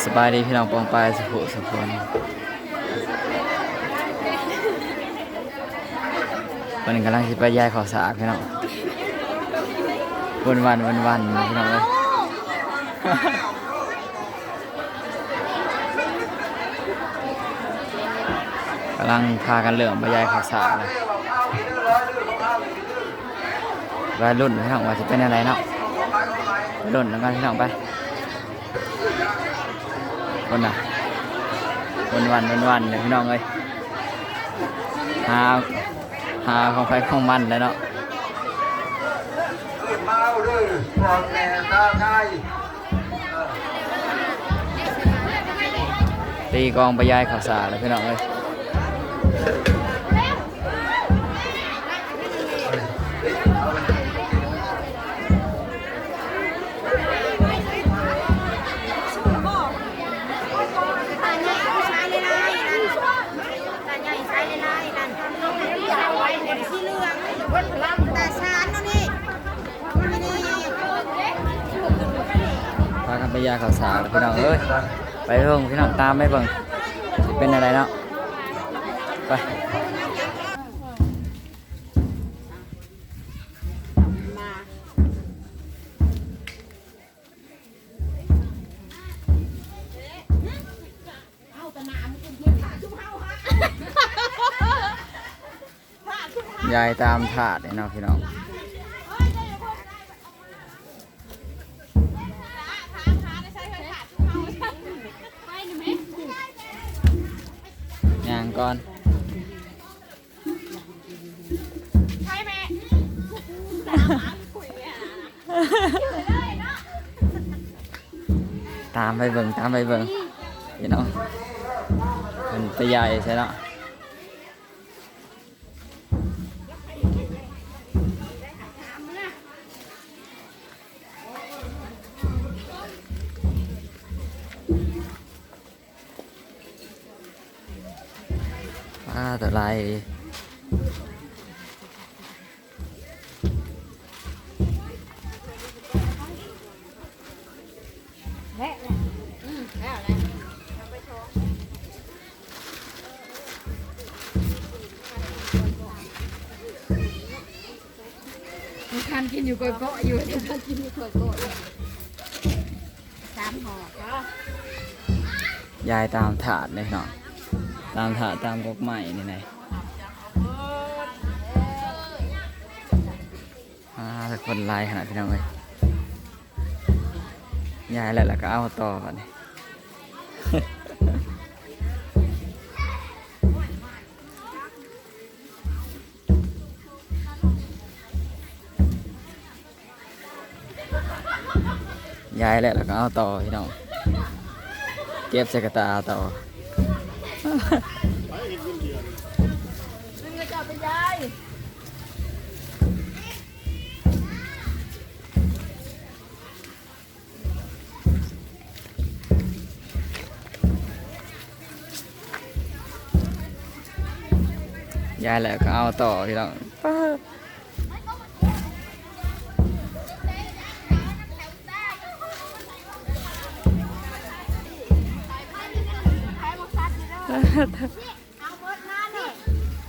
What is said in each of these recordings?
สบายดีพี่น้องปองปายสุขสุขคนวันกำลังสิไปย้ายข้าวสารพี่น้องวันพี่น้องเลยกำลังพากันเลื่อมไปย้ายข้าวสารเลยวัยรุ่นพี่น้องว่าจะเป็นอะไรเนาะวัยรุ่นแล้วกันพี่น้องไปคนน่ะวันเนี่ยพี่น้องเลยหาของไฟของมันแล้วเนาะมาเลยพอแม่ตาไก่ตีกองไปย้ายข่าวสารแล้วพี่น้องเลยพากันไปย้ายข่าวสารแล้วพี่น้องเอ้ยไปเบิ่งพี่น้องตามไม่เบิ่งเป็นอะไรเนาะไปยายตามถาดเนาะพี่น้องย่างก่อนตามไปเบิ่งพี่น้องเป็นตะใหญ่ใช่เนาะแต่ลายคันกินอยู่ก็อยู่คันกินอยู่ก็3 ห่อย ายตามถาดเลยเนาะตามถาดตามกกใหม่นี่ไงแต่คนลายขนาดพี่น้องเลยยายแล้วก็เอาต่อก่อนยายแล้วก็เอาต่อพี่น้องเก็บใส่กระตาต่อยายแหละก็เอาต่อพี่น้อง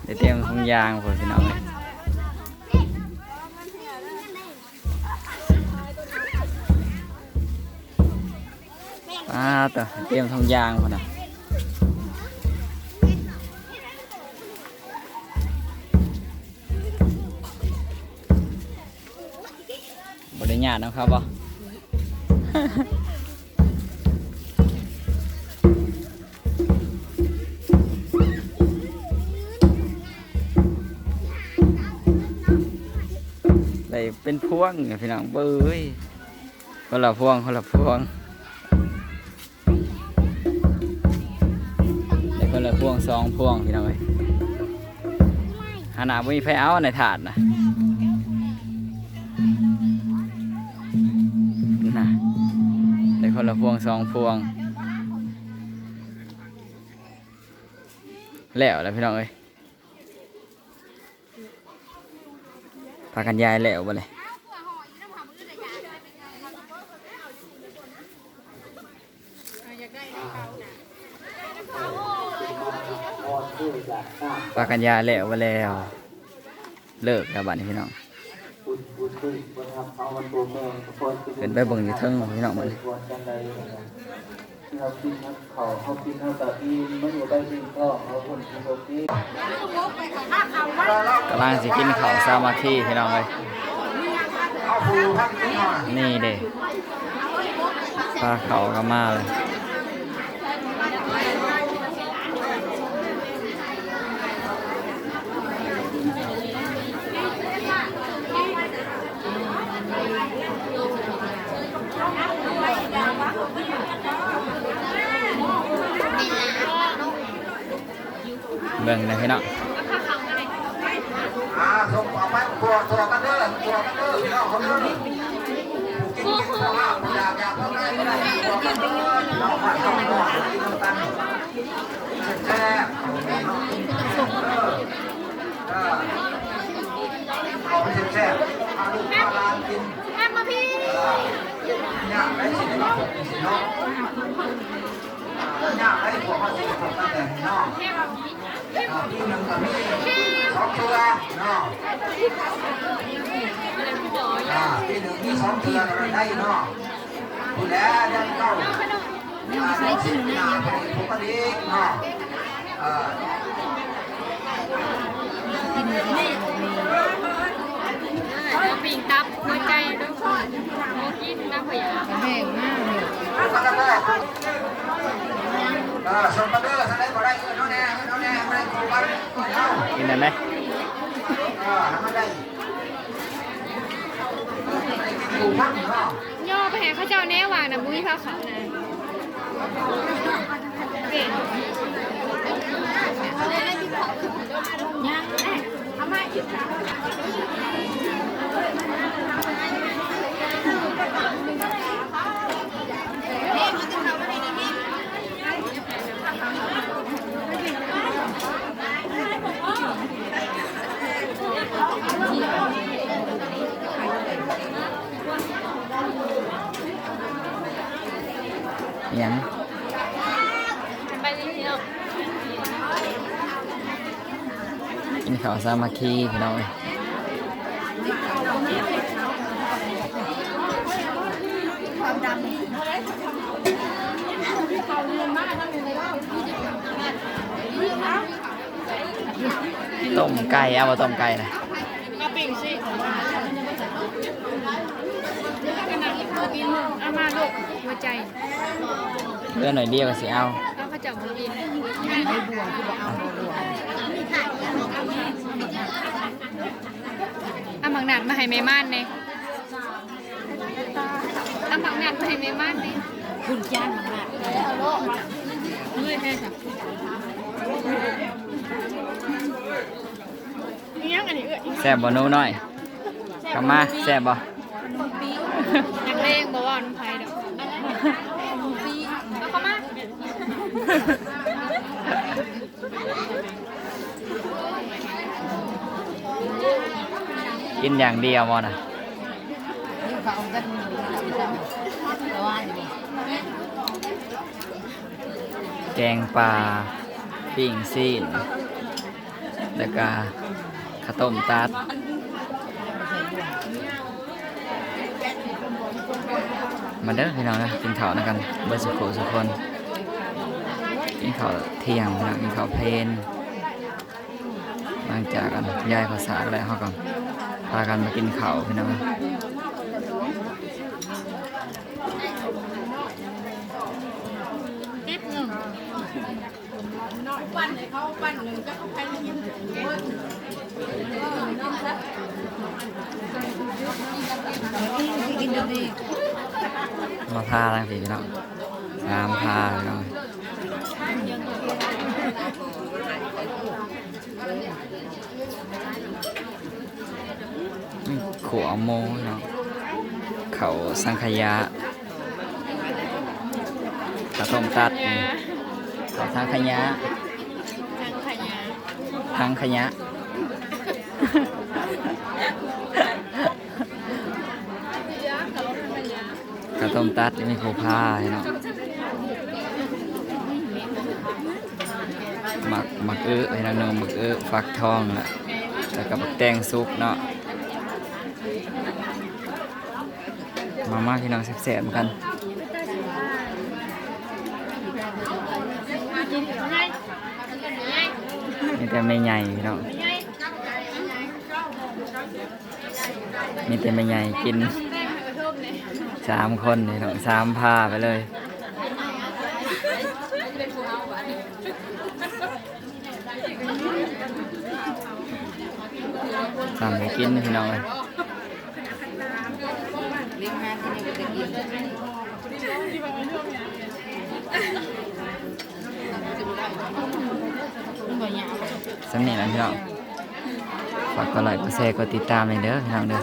ได้เตรียมถุงยางพอพี่น้องเลยต่อเตรียมถุงยางพอนะบริญาตนะครับบ่เป็นพวงเนี่ยพี่น้องเบ้ยคนละพวงเดี๋ยวคนละพวง2 พวงพี่น้องเอ้ยขนาดไม่มีไฟเอาในถาดนะเดี๋ยวคนละพวง2 พวงแล้วพี่น้องเอ้ยพากันยายแล้วบ่เลย ปากันยาแล้วว่าแล้วเลิกแล้วบัดนี้พี่น้องเป็นไปเบิ่งอยู่เทิงพี่น้องมัน เรากินทั้งเขากินทั้งตะอีมันอยู่ได้กินข้าวเขาคนกินโรตี กำลังสิกินข้าวสามัคคีพี่น้องเลย เอาปูพักกินหน่อย นี่เด้ปลาเขาก็มาเลยเบิ่งนะพี่น้อง ส่งเอาไปตัวกันเด้อพี่น้องเขาเด้อกินข้าวอยากทำอะไรก็ได้เราผัดต้องก่อนกินน้ำตาลแซ่บเอาไปแซ่บเอาลูกมาลานกิน แม่มาพี่ อยากได้สิ่งที่ผมสิ่งน้องอยากได้พวกเขาสิ่งของตั้งแต่น้องที่หนึ่งกับนี่สองตัวน้องที่หนึ่งที่สองตัวได้น้องคุณแล้วยังเก้าได้สิ่งงานปกติน้องปิ่งตับหัวใจทุกคนโมกินน้ำพยาแห้งมากเลย มาแล้วก็ส่งมาเด้อท่านได้ก็ได้น้องแน่ไม่ได้กูบ้านเอา กินได้ไหม ไม่ได้กูบ้านเนาะ ย่อไปให้เขาเจ้าแน่วางนะมุ้ยพาเขานะเก่งยังทำไมยัง ไปเที่ยว กินข้าวสามัคคีพี่น้องเลยต้มไก่เอามาต้มไก่นะ เอาปิ่งสิเอามาลูกหัวใจ เลือหน่อยเดียวก็สิเอา แล้วเขาจะมากินเอาหมักหนัดมาให้แม่ม่านเนี่ยเอาหมักหนัดมาให้แม่ม่านเนี่ยคุณจ้างหมักหนัดเมื่อยแค่ค่ะนี่ยังอันนี้แซ่บบ่หนูน้อยกลับมาแซ่บบ่ นักเลงบอกว่าน้ำไผ่ดอกแล้วเขามา กินอย่างเดียวบ่น่ะแกงปลาปิ้งซีนแล้วก็ข้าวต้มตัดมาเด้อพี่น้องนะกินข้าวนะกันเบอร์สุโขสุกคนกินข้าวเที่ยงนะกินข้าวเพลนหลังจากกันย้ายภาษาอะไรเขาก่อนพากันมากินข้าวพี่น้องมาพาทางสีพี่น้องงามพาพี่น้องขัวโมเนาะเขาสังขยาข้าวต้มตัดเขาทางขยะทางขยะข้าวต้มตัดนี่มีโคพาเนาะ หมักพี่น้องหนึ่งหมักฟักทองละแล้วก็บักแตงซุปเนาะมาพี่น้องแซ่บๆเหมือนกันมีแต่ไม่ใหญ่พี่น้องมีแต่ไม่ใหญ่กิน3 คนพี่น้อง3 ผ้าไปเลยสั่งไปกินพี่น้องเลยสำเนียงนะพี่น้องฝากกดไลค์กดแชร์กดติดตามเลยเด้อพี่น้องเด้อ